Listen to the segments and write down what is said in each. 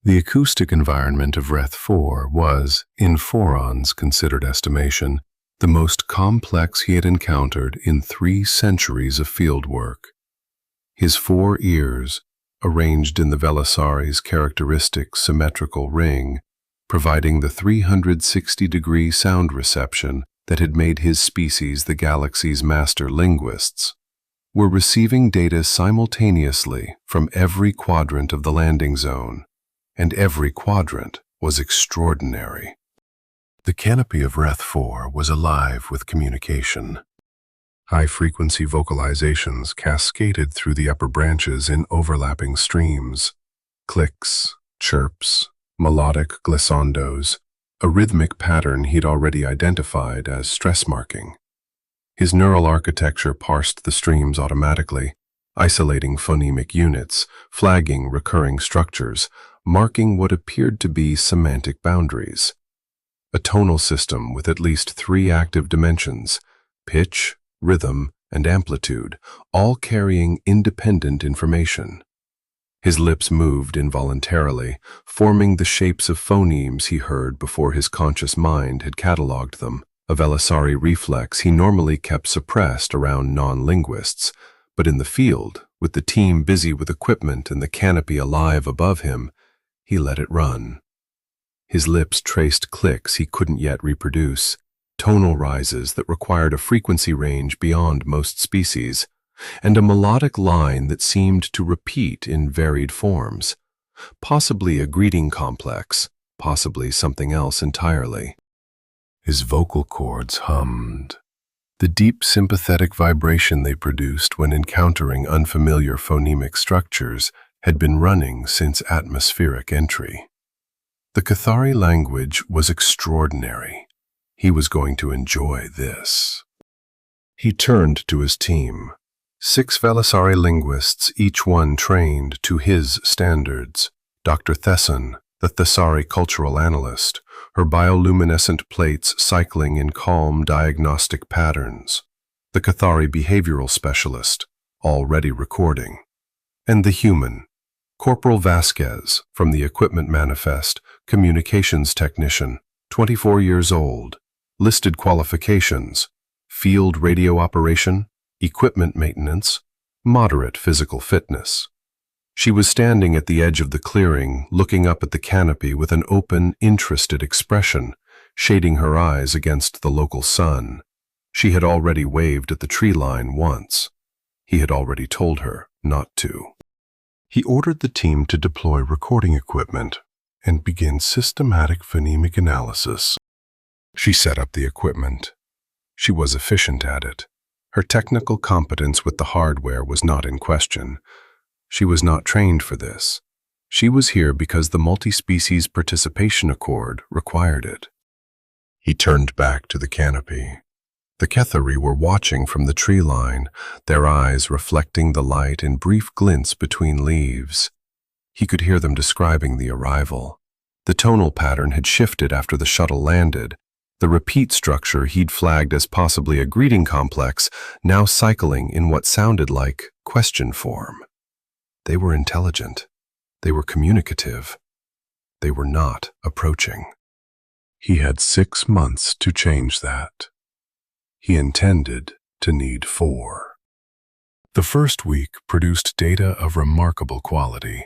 The acoustic environment of Reth-4 was, in Phoraan's considered estimation, the most complex he had encountered in 3 centuries of fieldwork. His 4 ears, arranged in the Velassari's characteristic symmetrical ring, providing the 360-degree sound reception that had made his species the galaxy's master linguists, were receiving data simultaneously from every quadrant of the landing zone, and every quadrant was extraordinary. The canopy of Reth-4 was alive with communication. High-frequency vocalizations cascaded through the upper branches in overlapping streams. Clicks, chirps, melodic glissandos, a rhythmic pattern he'd already identified as stress marking. His neural architecture parsed the streams automatically, isolating phonemic units, flagging recurring structures, marking what appeared to be semantic boundaries. A tonal system with at least 3 active dimensions, pitch, rhythm, and amplitude, all carrying independent information. His lips moved involuntarily, forming the shapes of phonemes he heard before his conscious mind had catalogued them, a Velassari reflex he normally kept suppressed around non-linguists, but in the field, with the team busy with equipment and the canopy alive above him, he let it run. His lips traced clicks he couldn't yet reproduce, tonal rises that required a frequency range beyond most species, and a melodic line that seemed to repeat in varied forms, possibly a greeting complex, possibly something else entirely. His vocal cords hummed. The deep sympathetic vibration they produced when encountering unfamiliar phonemic structures had been running since atmospheric entry. The Kethari language was extraordinary. He was going to enjoy this. He turned to his team. 6 Velassari linguists, each one trained to his standards. Dr. Thesson, the Thessari cultural analyst, her bioluminescent plates cycling in calm diagnostic patterns. The Kethari behavioral specialist, already recording. And the human, Corporal Vasquez, from the equipment manifest, communications technician, 24 years old, listed qualifications, field radio operation, equipment maintenance, moderate physical fitness. She was standing at the edge of the clearing, looking up at the canopy with an open, interested expression, shading her eyes against the local sun. She had already waved at the tree line once. He had already told her not to. He ordered the team to deploy recording equipment and begin systematic phonemic analysis. She set up the equipment. She was efficient at it. Her technical competence with the hardware was not in question. She was not trained for this. She was here because the multi-species participation accord required it. He turned back to the canopy. The Kethari were watching from the tree line, their eyes reflecting the light in brief glints between leaves. He could hear them describing the arrival. The tonal pattern had shifted after the shuttle landed, the repeat structure he'd flagged as possibly a greeting complex, now cycling in what sounded like question form. They were intelligent. They were communicative. They were not approaching. He had 6 months to change that. He intended to need 4. The first week produced data of remarkable quality.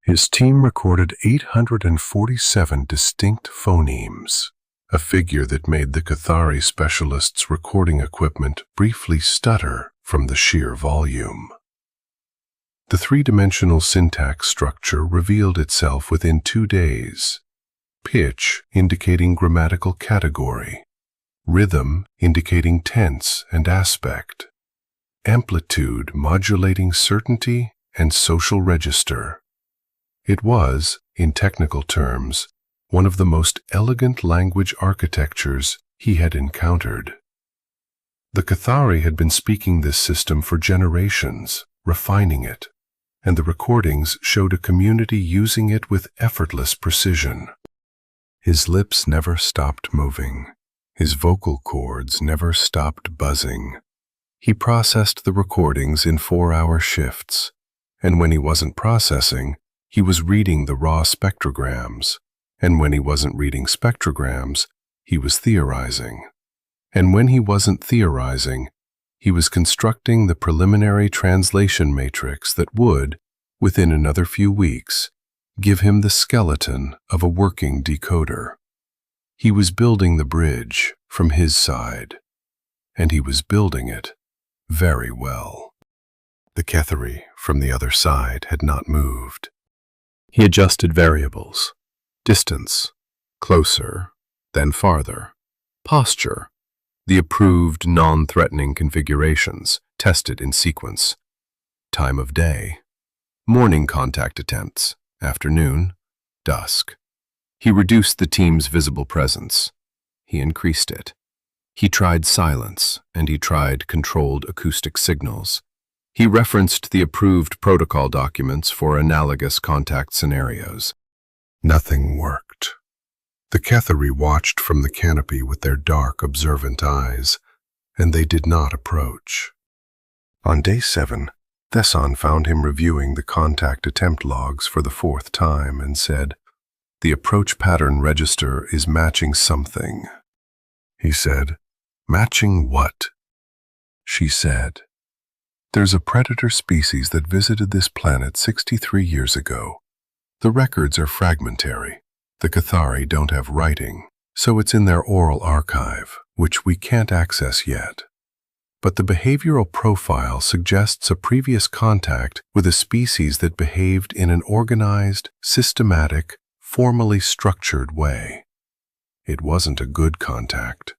His team recorded 847 distinct phonemes, a figure that made the Kethari specialists' recording equipment briefly stutter from the sheer volume. The 3-dimensional syntax structure revealed itself within 2 days. Pitch indicating grammatical category. Rhythm indicating tense and aspect. Amplitude modulating certainty and social register. It was, in technical terms, one of the most elegant language architectures he had encountered. The Kethari had been speaking this system for generations, refining it, and the recordings showed a community using it with effortless precision. His lips never stopped moving. His vocal cords never stopped buzzing. He processed the recordings in 4-hour shifts, and when he wasn't processing, He was reading the raw spectrograms, and when he wasn't reading spectrograms, he was theorizing. And when he wasn't theorizing, he was constructing the preliminary translation matrix that would, within another few weeks, give him the skeleton of a working decoder. He was building the bridge from his side, and he was building it very well. The Kethari from the other side had not moved. He adjusted variables: distance, closer, then farther, posture, the approved non-threatening configurations tested in sequence, time of day, morning contact attempts, afternoon, dusk. He reduced the team's visible presence. He increased it. He tried silence, and he tried controlled acoustic signals. He referenced the approved protocol documents for analogous contact scenarios. Nothing worked. The Kethari watched from the canopy with their dark, observant eyes, and they did not approach. On day 7, Thesson found him reviewing the contact attempt logs for the 4th time and said, "The approach pattern register is matching something." He said, "Matching what?" She said, "There's a predator species that visited this planet 63 years ago. The records are fragmentary. The Kethari don't have writing, so it's in their oral archive, which we can't access yet. But the behavioral profile suggests a previous contact with a species that behaved in an organized, systematic, formally structured way. It wasn't a good contact."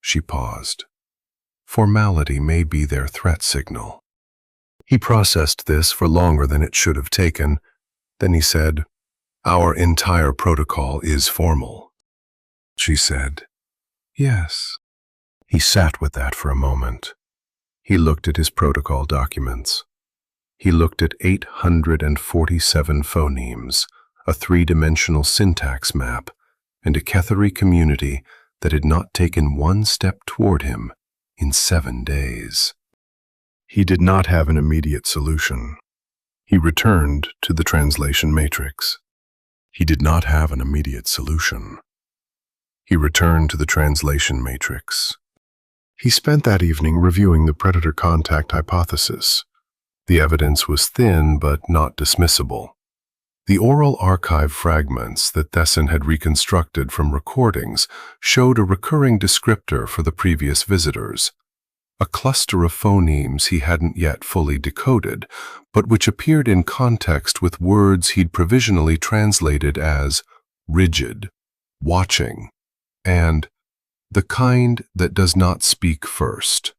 She paused. Formality may be their threat signal. He processed this for longer than it should have taken. Then he said, "Our entire protocol is formal." She said, "Yes." He sat with that for a moment. He looked at his protocol documents. He looked at 847 phonemes, a 3-dimensional syntax map, and a Kethari community that had not taken one step toward him in 7 days. He did not have an immediate solution. He returned to the translation matrix. He did not have an immediate solution. He returned to the translation matrix. He spent that evening reviewing the predator contact hypothesis. The evidence was thin but not dismissible. The oral archive fragments that Thesson had reconstructed from recordings showed a recurring descriptor for the previous visitors, a cluster of phonemes he hadn't yet fully decoded, but which appeared in context with words he'd provisionally translated as rigid, watching, and the kind that does not speak first.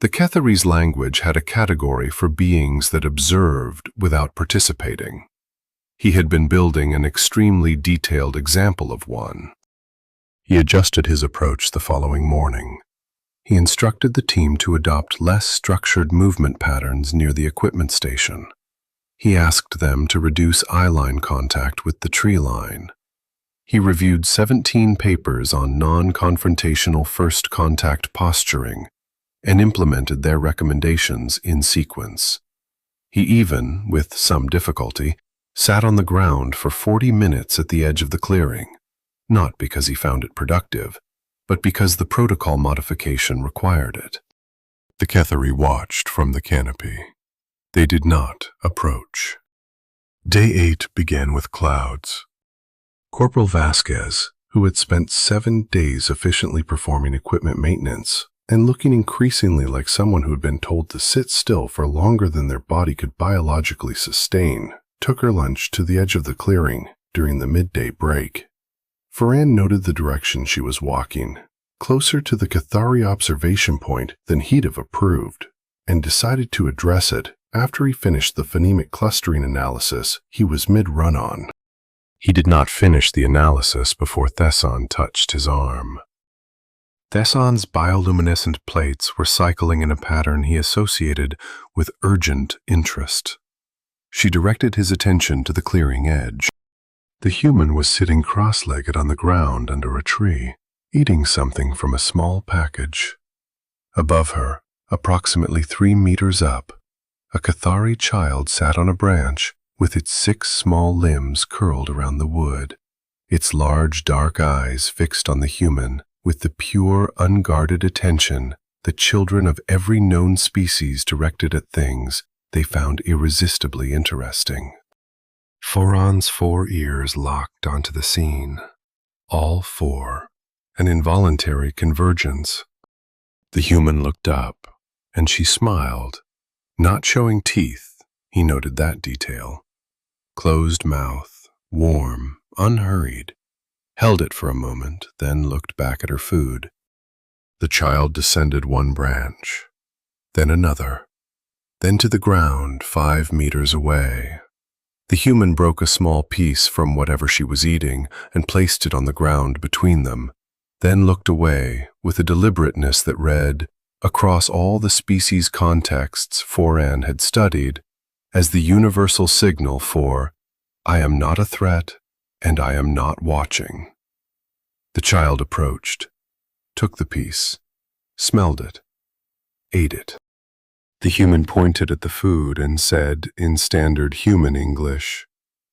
The Kethari's language had a category for beings that observed without participating. He had been building an extremely detailed example of one. He adjusted his approach the following morning. He instructed the team to adopt less structured movement patterns near the equipment station. He asked them to reduce eye-line contact with the tree line. He reviewed 17 papers on non-confrontational first contact posturing and implemented their recommendations in sequence. He even, with some difficulty, sat on the ground for 40 minutes at the edge of the clearing, not because he found it productive, but because the protocol modification required it. The Kethari watched from the canopy. They did not approach. Day 8 began with clouds. Corporal Vasquez, who had spent 7 days efficiently performing equipment maintenance and looking increasingly like someone who had been told to sit still for longer than their body could biologically sustain, took her lunch to the edge of the clearing during the midday break. Phoraan noted the direction she was walking, closer to the Kethari observation point than he'd have approved, and decided to address it after he finished the phonemic clustering analysis he was mid-run on. He did not finish the analysis before Thesson touched his arm. Thesson's bioluminescent plates were cycling in a pattern he associated with urgent interest. She directed his attention to the clearing edge. The human was sitting cross-legged on the ground under a tree, eating something from a small package. Above her, approximately 3 meters up, a Kethari child sat on a branch with its 6 small limbs curled around the wood, its large dark eyes fixed on the human with the pure, unguarded attention that children of every known species directed at things they found irresistibly interesting. Phoraan's 4 ears locked onto the scene. All 4, an involuntary convergence. The human looked up, and she smiled, not showing teeth. He noted that detail. Closed mouth, warm, unhurried, held it for a moment, then looked back at her food. The child descended 1 branch, then another, then to the ground 5 meters away. The human broke a small piece from whatever she was eating and placed it on the ground between them, then looked away with a deliberateness that read, across all the species contexts Phoraan had studied, as the universal signal for, I am not a threat and I am not watching. The child approached, took the piece, smelled it, ate it. The human pointed at the food and said in standard human English,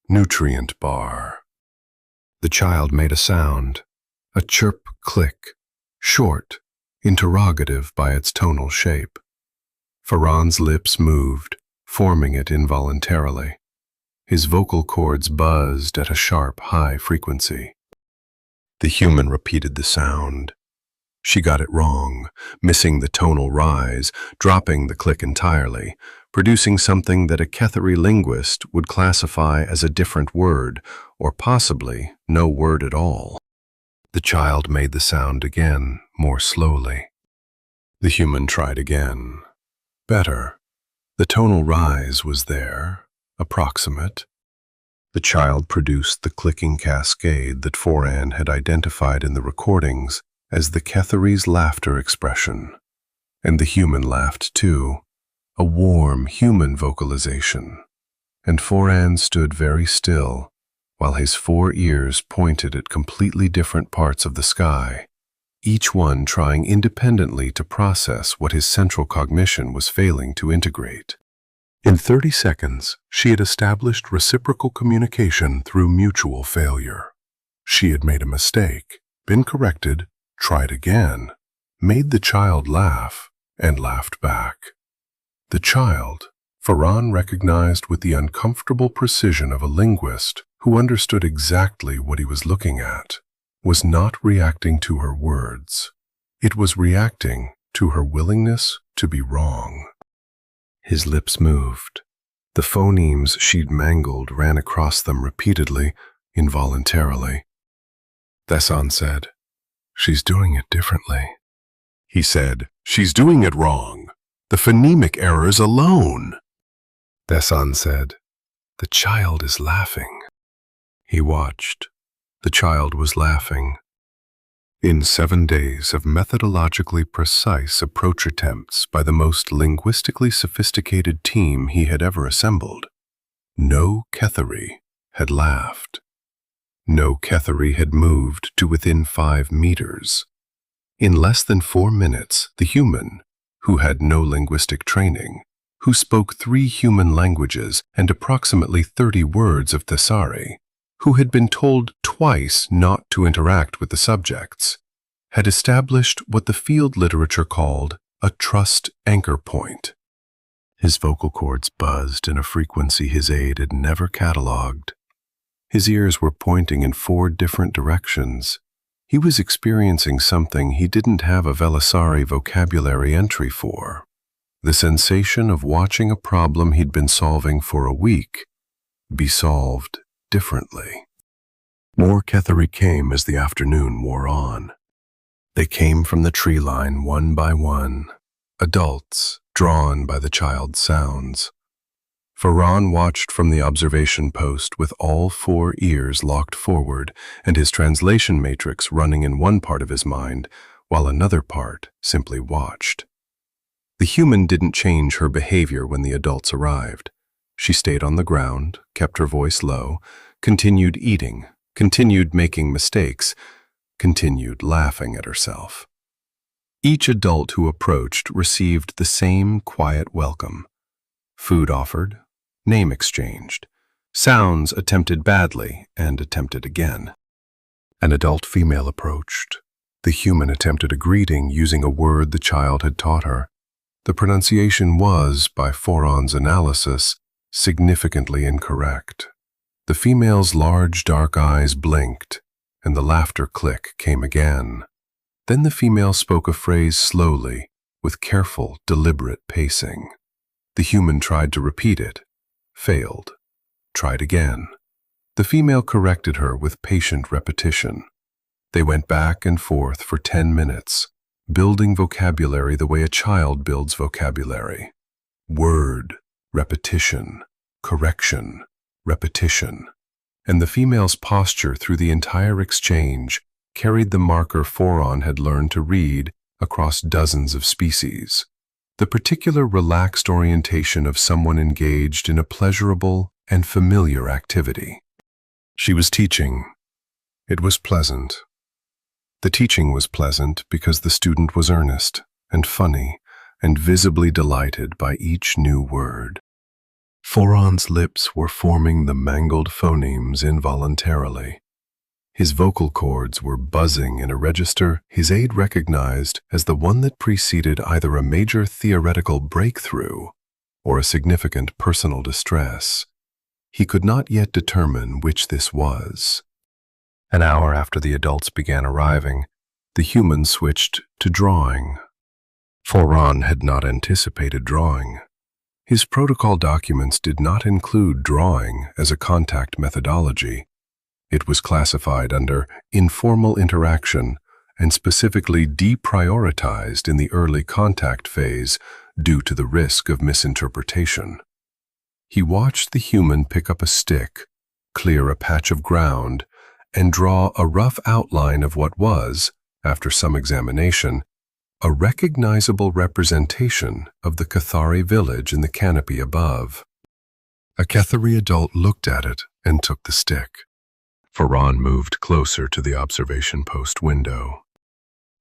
nutrient bar. The child made a sound, a chirp click, short, interrogative by its tonal shape. Phoraan's lips moved, forming it involuntarily. His vocal cords buzzed at a sharp, high frequency. The human repeated the sound. She got it wrong, missing the tonal rise, dropping the click entirely, producing something that a Kethari linguist would classify as a different word, or possibly no word at all. The child made the sound again, more slowly. The human tried again. Better. The tonal rise was there, approximate. The child produced the clicking cascade that Phoraan had identified in the recordings as the Kethari's laughter expression. And the human laughed too, a warm human vocalization. And Phoraan stood very still, while his 4 ears pointed at completely different parts of the sky, each one trying independently to process what his central cognition was failing to integrate. In 30 seconds, she had established reciprocal communication through mutual failure. She had made a mistake, been corrected, tried again, made the child laugh, and laughed back. The child, Phoraan recognized with the uncomfortable precision of a linguist who understood exactly what he was looking at, was not reacting to her words. It was reacting to her willingness to be wrong. His lips moved. The phonemes she'd mangled ran across them repeatedly, involuntarily. Thesson said, "She's doing it differently." He said, "She's doing it wrong. The phonemic errors alone." Thesson said, "The child is laughing." He watched. The child was laughing. In 7 days of methodologically precise approach attempts by the most linguistically sophisticated team he had ever assembled, no Kethari had laughed. No Kethari had moved to within 5 meters. In less than 4 minutes, the human, who had no linguistic training, who spoke 3 human languages and approximately 30 words of Velassari, who had been told twice not to interact with the subjects, had established what the field literature called a trust anchor point. His vocal cords buzzed in a frequency his aide had never catalogued. His ears were pointing in 4 different directions. He was experiencing something he didn't have a Velassari vocabulary entry for. The sensation of watching a problem he'd been solving for a week be solved differently. More Kethari came as the afternoon wore on. They came from the tree line one by one, adults drawn by the child's sounds. Phoraan watched from the observation post with all 4 ears locked forward and his translation matrix running in one part of his mind, while another part simply watched. The human didn't change her behavior when the adults arrived. She stayed on the ground, kept her voice low, continued eating, continued making mistakes, continued laughing at herself. Each adult who approached received the same quiet welcome. Food offered, name exchanged, Sounds attempted badly and attempted again. An adult female approached. The human attempted a greeting using a word the child had taught her. The pronunciation was, by Phoraan's analysis, significantly incorrect. The female's large dark eyes blinked, and the laughter click came again. Then the female spoke a phrase slowly, with careful, deliberate pacing. The human tried to repeat it, failed, tried again. The female corrected her with patient repetition. They went back and forth for 10 minutes, building vocabulary the way a child builds vocabulary. Word, repetition, correction, repetition. And the female's posture through the entire exchange carried the marker Phoraan had learned to read across dozens of species. The particular relaxed orientation of someone engaged in a pleasurable and familiar activity. She was teaching. It was pleasant. The teaching was pleasant because the student was earnest and funny and visibly delighted by each new word. Phoraan's lips were forming the mangled phonemes involuntarily. His vocal cords were buzzing in a register his aide recognized as the one that preceded either a major theoretical breakthrough or a significant personal distress. He could not yet determine which this was. An hour after the adults began arriving, the human switched to drawing. Phoraan had not anticipated drawing. His protocol documents did not include drawing as a contact methodology. It was classified under informal interaction and specifically deprioritized in the early contact phase due to the risk of misinterpretation. He watched the human pick up a stick, clear a patch of ground, and draw a rough outline of what was, after some examination, a recognizable representation of the Kethari village in the canopy above. A Kethari adult looked at it and took the stick. Phoraan moved closer to the observation post window.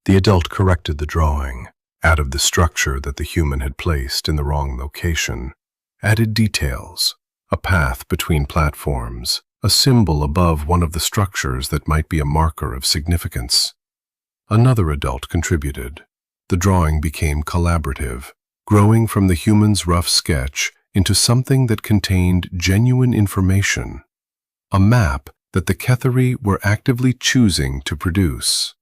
The adult corrected the drawing, added the structure that the human had placed in the wrong location, added details, a path between platforms, a symbol above one of the structures that might be a marker of significance. Another adult contributed. The drawing became collaborative, growing from the human's rough sketch into something that contained genuine information, a map that the Kethari were actively choosing to produce.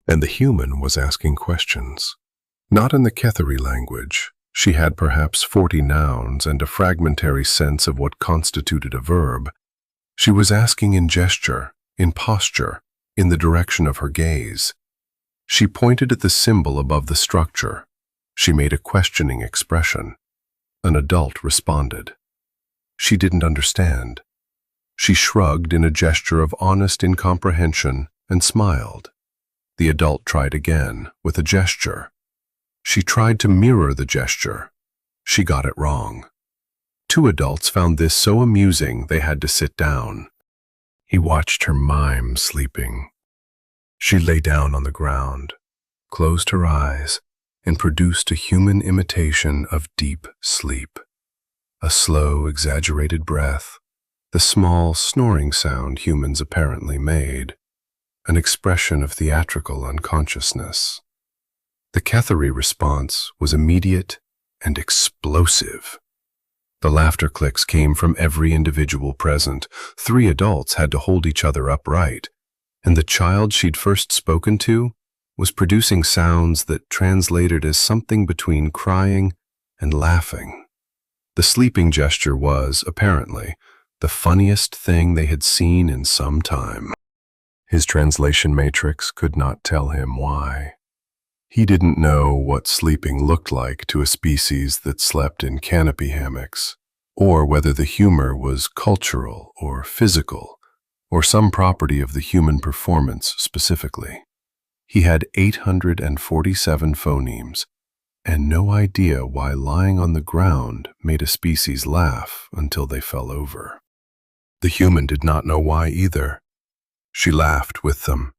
And the human was asking questions. Not in the Kethari language. She had perhaps 40 nouns and a fragmentary sense of what constituted a verb. She was asking in gesture, in posture, in the direction of her gaze. She pointed at the symbol above the structure. She made a questioning expression. An adult responded. She didn't understand. She shrugged in a gesture of honest incomprehension and smiled. The adult tried again, with a gesture. She tried to mirror the gesture. She got it wrong. 2 adults found this so amusing they had to sit down. He watched her mime sleeping. She lay down on the ground, closed her eyes, and produced a human imitation of deep sleep. A slow, exaggerated breath, the small snoring sound humans apparently made, an expression of theatrical unconsciousness. The Kethari response was immediate and explosive. The laughter clicks came from every individual present. 3 adults had to hold each other upright, and the child she'd first spoken to was producing sounds that translated as something between crying and laughing. The sleeping gesture was, apparently, the funniest thing they had seen in some time. His translation matrix could not tell him why. He didn't know what sleeping looked like to a species that slept in canopy hammocks, or whether the humor was cultural or physical, or some property of the human performance specifically. He had 847 phonemes, and no idea why lying on the ground made a species laugh until they fell over. The human did not know why either. She laughed with them.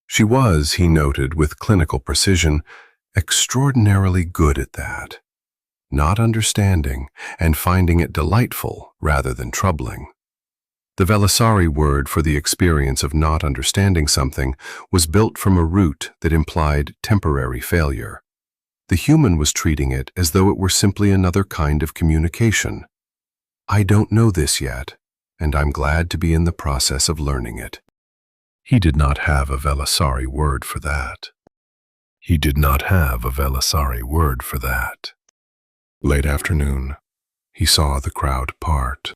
She was, he noted with clinical precision, extraordinarily good at that. Not understanding and finding it delightful rather than troubling. The Velassari word for the experience of not understanding something was built from a root that implied temporary failure. The human was treating it as though it were simply another kind of communication. I don't know this yet, and I'm glad to be in the process of learning it. He did not have a Velassari word for that. He did not have a Velassari word for that. Late afternoon, he saw the crowd part.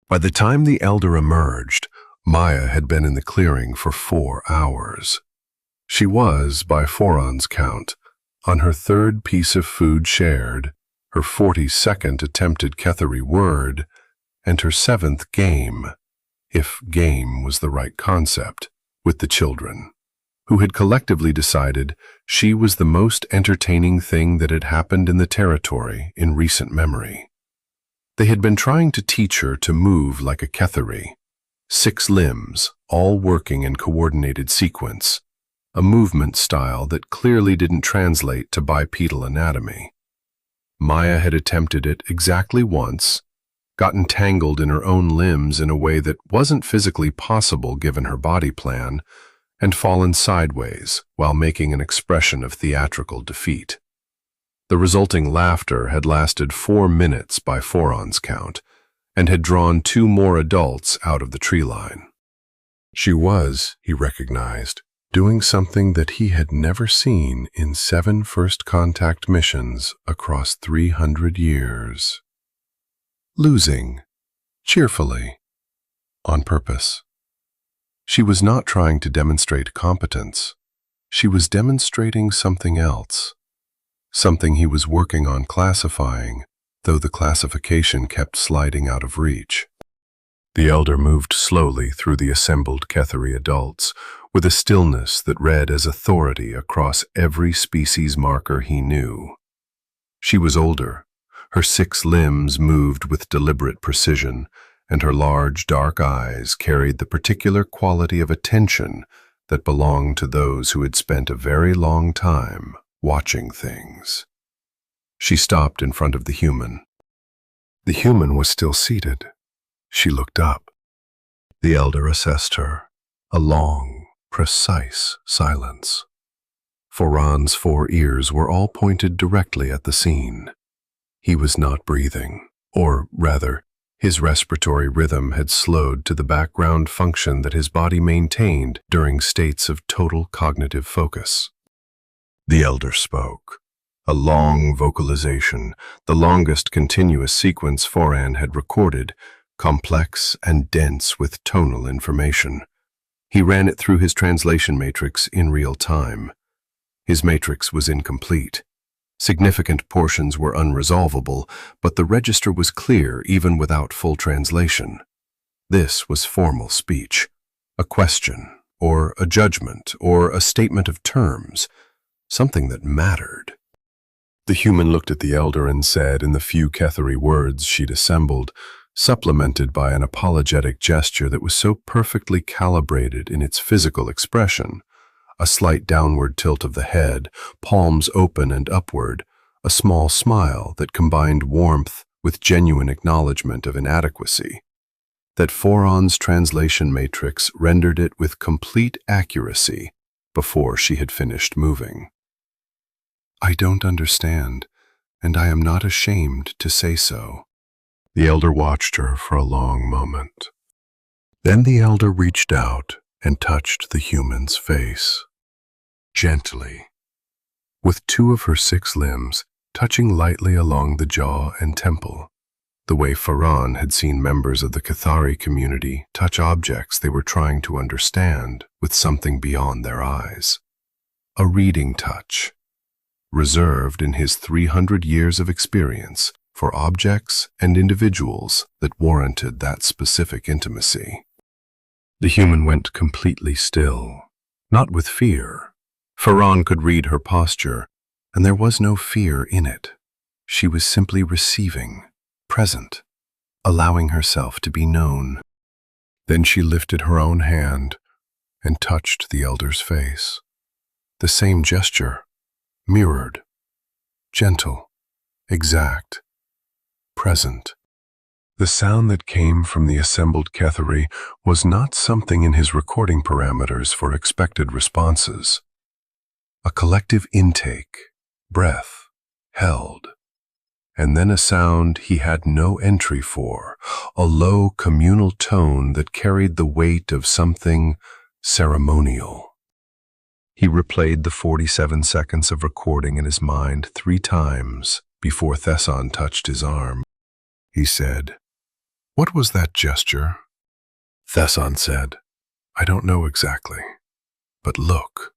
By the time the elder emerged, Maya had been in the clearing for 4 hours. She was, by Phoraan's count, on her 3rd piece of food shared, her 42nd attempted Kethari word, and her 7th game, if game was the right concept, with the children, who had collectively decided she was the most entertaining thing that had happened in the territory in recent memory. They had been trying to teach her to move like a Kethari, 6 limbs, all working in coordinated sequence, a movement style that clearly didn't translate to bipedal anatomy. Maya had attempted it exactly once, gotten tangled in her own limbs in a way that wasn't physically possible given her body plan, and fallen sideways while making an expression of theatrical defeat. The resulting laughter had lasted 4 minutes by Phoraan's count, and had drawn 2 more adults out of the tree line. She was, he recognized, doing something that he had never seen in 7 first contact missions across 300 years. Losing, cheerfully, on purpose. She was not trying to demonstrate competence. She was demonstrating something else, something he was working on classifying, though the classification kept sliding out of reach. The elder moved slowly through the assembled Kethari adults, with a stillness that read as authority across every species marker he knew. She was older. Her 6 limbs moved with deliberate precision, and her large, dark eyes carried the particular quality of attention that belonged to those who had spent a very long time watching things. She stopped in front of the human. The human was still seated. She looked up. The elder assessed her, a long, precise silence. Phoraan's 4 ears were all pointed directly at the scene. He was not breathing, or rather, his respiratory rhythm had slowed to the background function that his body maintained during states of total cognitive focus. The elder spoke. A long vocalization, the longest continuous sequence Phoraan had recorded, complex and dense with tonal information. He ran it through his translation matrix in real time. His matrix was incomplete. Significant portions were unresolvable, but the register was clear even without full translation. This was formal speech, a question, or a judgment, or a statement of terms, something that mattered. The human looked at the elder and said in the few Kethari words she'd assembled, supplemented by an apologetic gesture that was so perfectly calibrated in its physical expression, a slight downward tilt of the head, palms open and upward, a small smile that combined warmth with genuine acknowledgement of inadequacy, that Phoraan's translation matrix rendered it with complete accuracy before she had finished moving. I don't understand, and I am not ashamed to say so. The elder watched her for a long moment. Then the elder reached out and touched the human's face. Gently, with 2 of her 6 limbs touching lightly along the jaw and temple, the way Phoraan had seen members of the Kethari community touch objects they were trying to understand with something beyond their eyes. A reading touch, reserved in his 300 years of experience for objects and individuals that warranted that specific intimacy. The human went completely still, not with fear. Phoraan could read her posture, and there was no fear in it. She was simply receiving, present, allowing herself to be known. Then she lifted her own hand and touched the elder's face. The same gesture, mirrored, gentle, exact, present. The sound that came from the assembled Kethari was not something in his recording parameters for expected responses. A collective intake, breath, held, and then a sound he had no entry for, a low communal tone that carried the weight of something ceremonial. He replayed the 47 seconds of recording in his mind 3 times before Thesson touched his arm. He said, "What was that gesture?" Thesson said, "I don't know exactly, but look."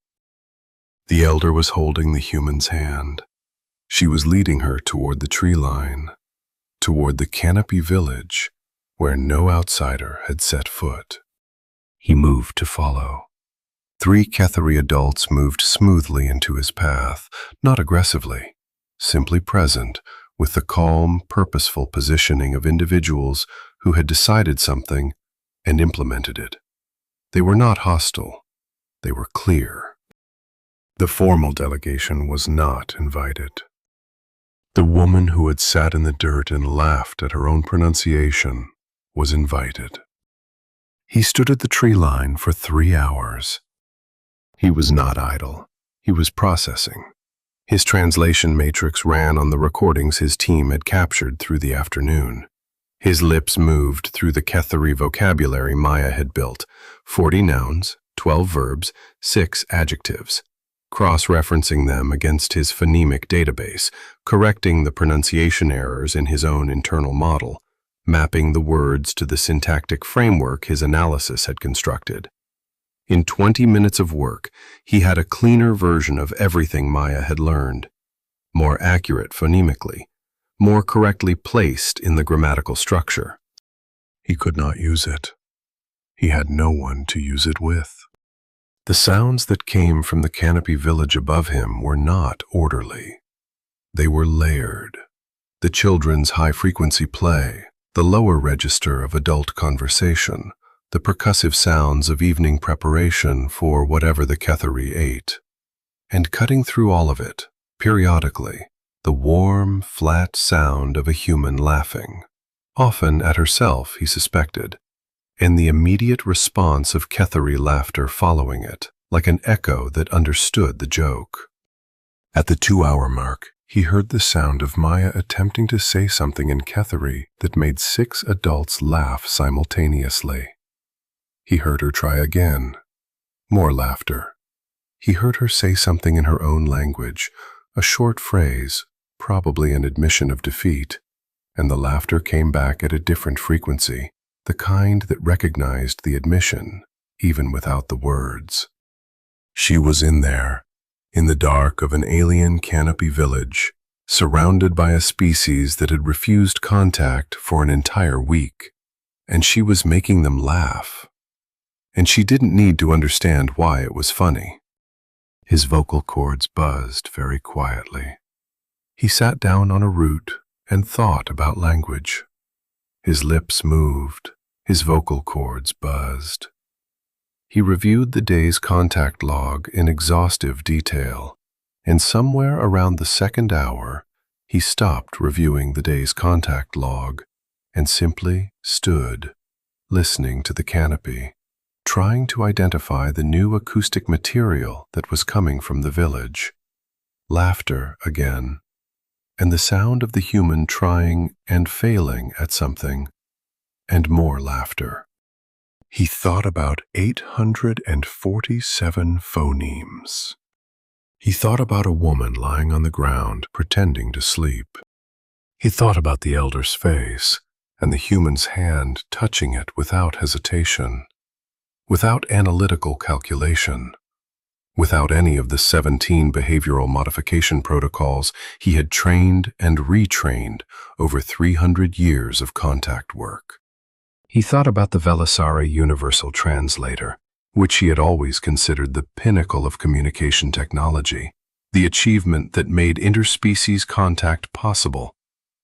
The elder was holding the human's hand. She was leading her toward the tree line, toward the canopy village where no outsider had set foot. He moved to follow. 3 Kethari adults moved smoothly into his path, not aggressively, simply present, with the calm, purposeful positioning of individuals who had decided something and implemented it. They were not hostile. They were clear. The formal delegation was not invited. The woman who had sat in the dirt and laughed at her own pronunciation was invited. He stood at the tree line for 3 hours. He was not idle. He was processing. His translation matrix ran on the recordings his team had captured through the afternoon. His lips moved through the Kethari vocabulary Maya had built, 40 nouns, 12 verbs, 6 adjectives, cross-referencing them against his phonemic database, correcting the pronunciation errors in his own internal model, mapping the words to the syntactic framework his analysis had constructed. In 20 minutes of work, he had a cleaner version of everything Maya had learned, more accurate phonemically, more correctly placed in the grammatical structure. He could not use it. He had no one to use it with. The sounds that came from the canopy village above him were not orderly. They were layered. The children's high-frequency play, the lower register of adult conversation, the percussive sounds of evening preparation for whatever the Kethari ate. And cutting through all of it, periodically, the warm, flat sound of a human laughing, often at herself, he suspected, and the immediate response of Kethari laughter following it, like an echo that understood the joke. At the 2-hour mark, he heard the sound of Maya attempting to say something in Kethari that made 6 adults laugh simultaneously. He heard her try again. More laughter. He heard her say something in her own language, a short phrase, probably an admission of defeat, and the laughter came back at a different frequency, the kind that recognized the admission, even without the words. She was in there, in the dark of an alien canopy village, surrounded by a species that had refused contact for an entire week, and she was making them laugh. And she didn't need to understand why it was funny. His vocal cords buzzed very quietly. He sat down on a root and thought about language. His lips moved, his vocal cords buzzed. He reviewed the day's contact log in exhaustive detail, and somewhere around the 2nd hour, he stopped reviewing the day's contact log and simply stood, listening to the canopy, trying to identify the new acoustic material that was coming from the village. Laughter again, and the sound of the human trying and failing at something, and more laughter. He thought about 847 phonemes. He thought about a woman lying on the ground pretending to sleep. He thought about the elder's face and the human's hand touching it without hesitation, without analytical calculation, without any of the 17 behavioral modification protocols he had trained and retrained over 300 years of contact work. He thought about the Velassari Universal Translator, which he had always considered the pinnacle of communication technology, the achievement that made interspecies contact possible,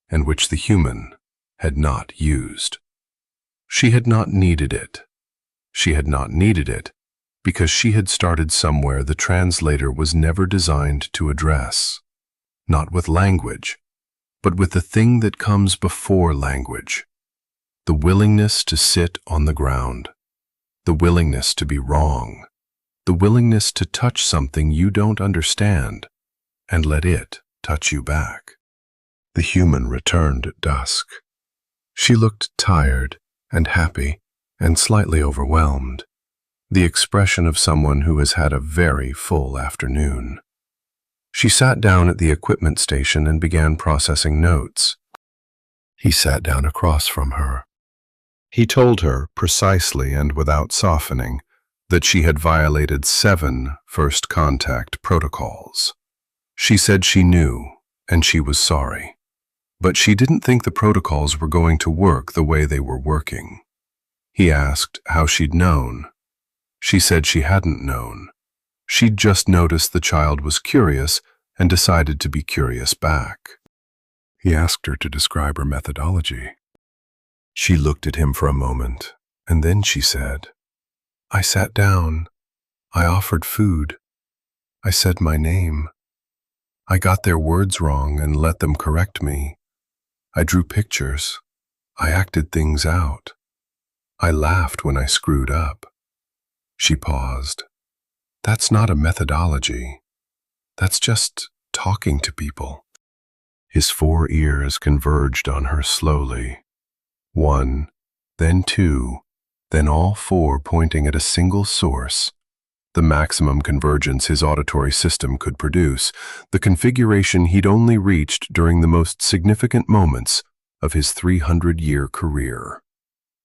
and which the human had not used. She had not needed it. She had not needed it because she had started somewhere the translator was never designed to address, not with language, but with the thing that comes before language, the willingness to sit on the ground, the willingness to be wrong, the willingness to touch something you don't understand and let it touch you back. The human returned at dusk. She looked tired and happy and slightly overwhelmed, the expression of someone who has had a very full afternoon. She sat down at the equipment station and began processing notes. He sat down across from her. He told her precisely and without softening that she had violated 7 first contact protocols. She said she knew, and she was sorry. But she didn't think the protocols were going to work the way they were working. He asked how she'd known. She said she hadn't known. She'd just noticed the child was curious and decided to be curious back. He asked her to describe her methodology. She looked at him for a moment, and then she said, "I sat down. I offered food. I said my name. I got their words wrong and let them correct me. I drew pictures. I acted things out. I laughed when I screwed up." She paused. "That's not a methodology. That's just talking to people." His 4 ears converged on her slowly. 1, then 2, then all 4 pointing at a single source. The maximum convergence his auditory system could produce, the configuration he'd only reached during the most significant moments of his 300-year career.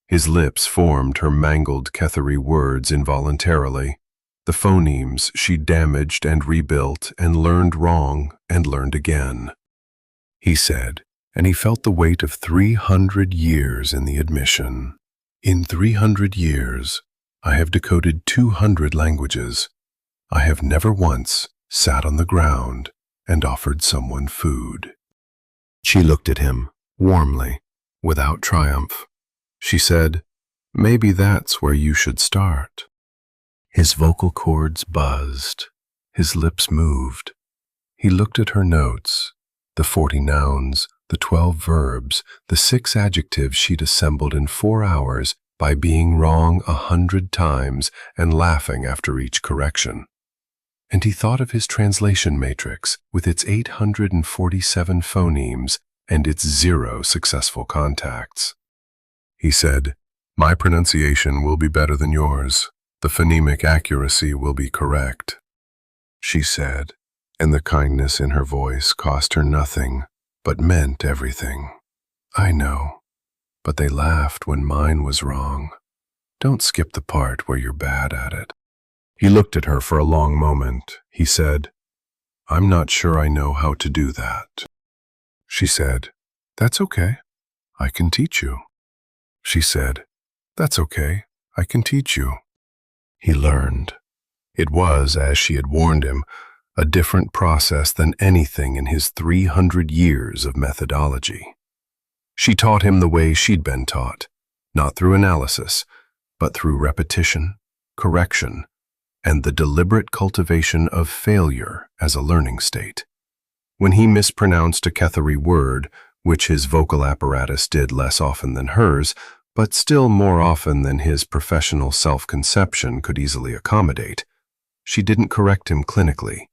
His lips formed her mangled Kethari words involuntarily, the phonemes she damaged and rebuilt and learned wrong and learned again. He said, and he felt the weight of 300 years in the admission. "In 300 years, I have decoded 200 languages. I have never once sat on the ground and offered someone food." She looked at him, warmly, without triumph. She said, "Maybe that's where you should start." His vocal cords buzzed. His lips moved. He looked at her notes, the 40 nouns, the 12 verbs, the 6 adjectives she'd assembled in 4 hours by being wrong 100 times and laughing after each correction. And he thought of his translation matrix with its 847 phonemes and its 0 successful contacts. He said, "My pronunciation will be better than yours. The phonemic accuracy will be correct." She said, and the kindness in her voice cost her nothing, but meant everything. "I know, but they laughed when mine was wrong. Don't skip the part where you're bad at it." He looked at her for a long moment. He said, "I'm not sure I know how to do that." She said, "That's okay. I can teach you." She said, "That's okay. I can teach you." He learned. It was, as she had warned him, a different process than anything in his 300 years of methodology. She taught him the way she'd been taught, not through analysis, but through repetition, correction, and the deliberate cultivation of failure as a learning state. When he mispronounced a Kethari word, which his vocal apparatus did less often than hers, but still more often than his professional self-conception could easily accommodate, she didn't correct him clinically.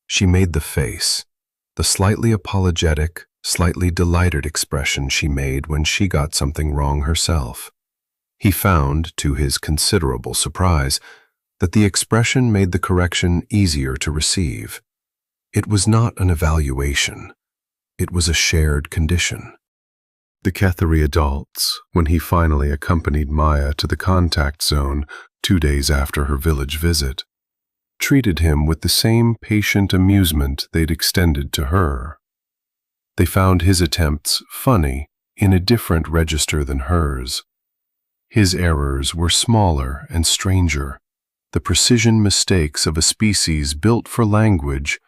She made the face, the slightly apologetic, slightly delighted expression she made when she got something wrong herself. He found, to his considerable surprise, that the expression made the correction easier to receive. It was not an evaluation. It was a shared condition. The Kethari adults, when he finally accompanied Maya to the contact zone 2 days after her village visit, treated him with the same patient amusement they'd extended to her. They found his attempts funny in a different register than hers. His errors were smaller and stranger, the precision mistakes of a species built for language,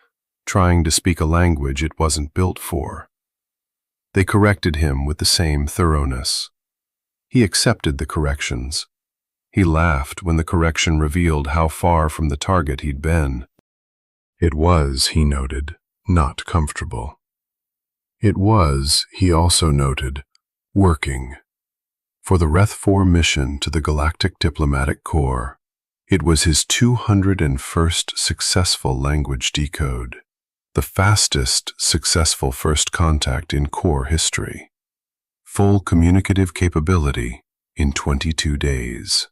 trying to speak a language it wasn't built for. They corrected him with the same thoroughness. He accepted the corrections. He laughed when the correction revealed how far from the target he'd been. It was, he noted, not comfortable. It was, he also noted, working. for the Reth-4 mission to the Galactic Diplomatic Corps. It was his 201st successful language decode, the fastest successful first contact in Corps history. Full communicative capability in 22 days.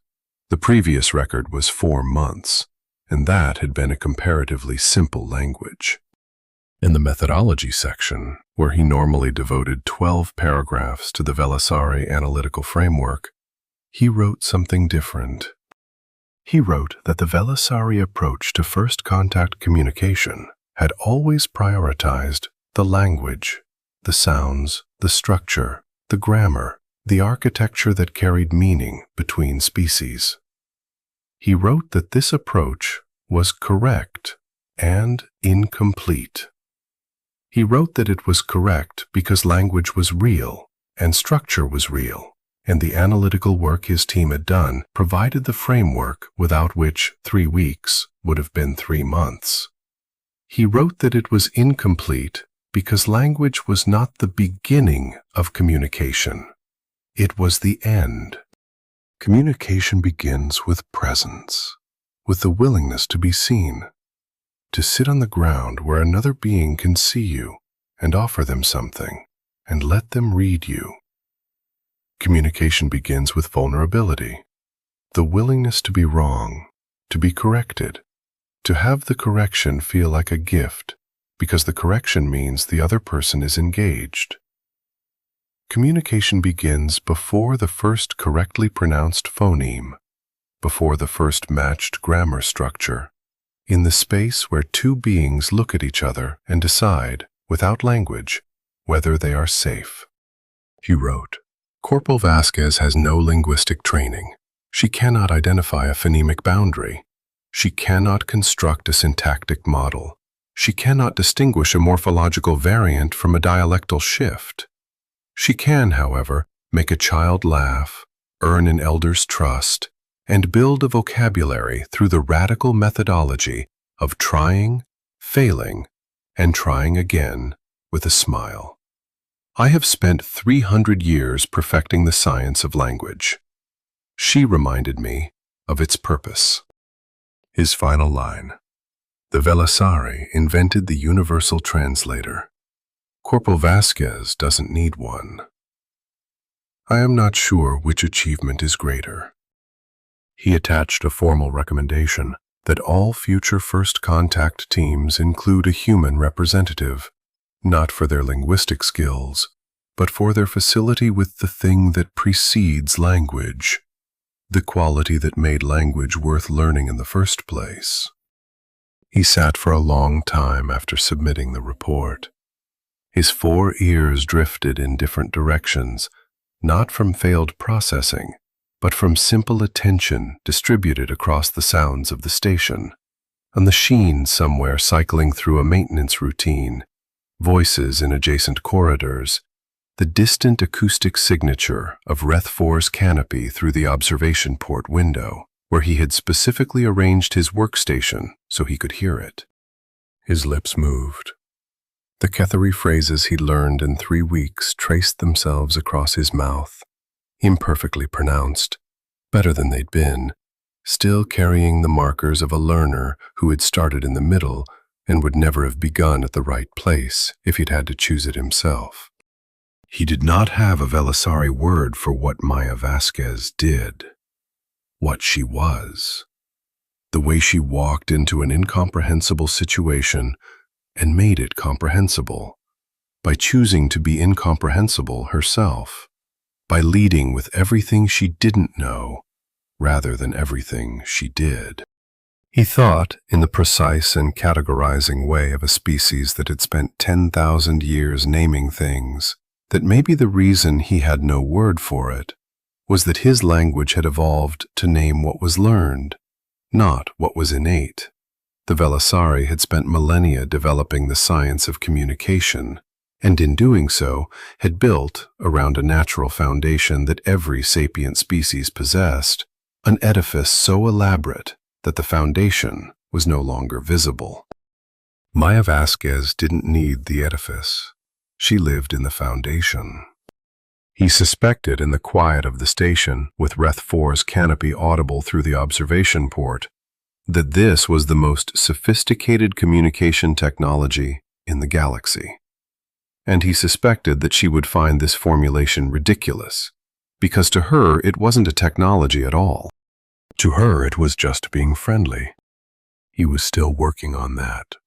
The previous record was 4 months, and that had been a comparatively simple language. In the methodology section, where he normally devoted 12 paragraphs to the Velassari analytical framework, he wrote something different. He wrote that the Velassari approach to first contact communication had always prioritized the language, the sounds, the structure, the grammar, the architecture that carried meaning between species. He wrote that this approach was correct and incomplete. He wrote that it was correct because language was real and structure was real, and the analytical work his team had done provided the framework without which 3 weeks would have been 3 months. He wrote that it was incomplete because language was not the beginning of communication. It was the end. Communication begins with presence, with the willingness to be seen, to sit on the ground where another being can see you and offer them something and let them read you. Communication begins with vulnerability, the willingness to be wrong, to be corrected, to have the correction feel like a gift, because the correction means the other person is engaged. Communication begins before the first correctly pronounced phoneme, before the first matched grammar structure, in the space where 2 beings look at each other and decide, without language, whether they are safe. He wrote, Corporal Vasquez has no linguistic training. She cannot identify a phonemic boundary. She cannot construct a syntactic model. She cannot distinguish a morphological variant from a dialectal shift. She can, however, make a child laugh, earn an elder's trust, and build a vocabulary through the radical methodology of trying, failing, and trying again with a smile. I have spent 300 years perfecting the science of language. She reminded me of its purpose. His final line. The Velassari invented the Universal Translator. Corporal Vasquez doesn't need one. I am not sure which achievement is greater. He attached a formal recommendation that all future first contact teams include a human representative, not for their linguistic skills, but for their facility with the thing that precedes language, the quality that made language worth learning in the first place. He sat for a long time after submitting the report. His 4 ears drifted in different directions, not from failed processing, but from simple attention distributed across the sounds of the station, a machine somewhere cycling through a maintenance routine, voices in adjacent corridors, the distant acoustic signature of Reth-4's canopy through the observation port window, where he had specifically arranged his workstation so he could hear it. His lips moved. The Kethari phrases he'd learned in 3 weeks traced themselves across his mouth, imperfectly pronounced, better than they'd been, still carrying the markers of a learner who had started in the middle and would never have begun at the right place if he'd had to choose it himself. He did not have a Velassari word for what Maya Vasquez did, what she was, the way she walked into an incomprehensible situation and made it comprehensible, by choosing to be incomprehensible herself, by leading with everything she didn't know rather than everything she did. He thought, in the precise and categorizing way of a species that had spent 10,000 years naming things, that maybe the reason he had no word for it was that his language had evolved to name what was learned, not what was innate. The Velassari had spent millennia developing the science of communication, and in doing so had built, around a natural foundation that every sapient species possessed, an edifice so elaborate that the foundation was no longer visible. Maya Vasquez didn't need the edifice. She lived in the foundation. He suspected in the quiet of the station, with Reth-4's canopy audible through the observation port, that this was the most sophisticated communication technology in the galaxy. And he suspected that she would find this formulation ridiculous, because to her it wasn't a technology at all. To her it was just being friendly. He was still working on that.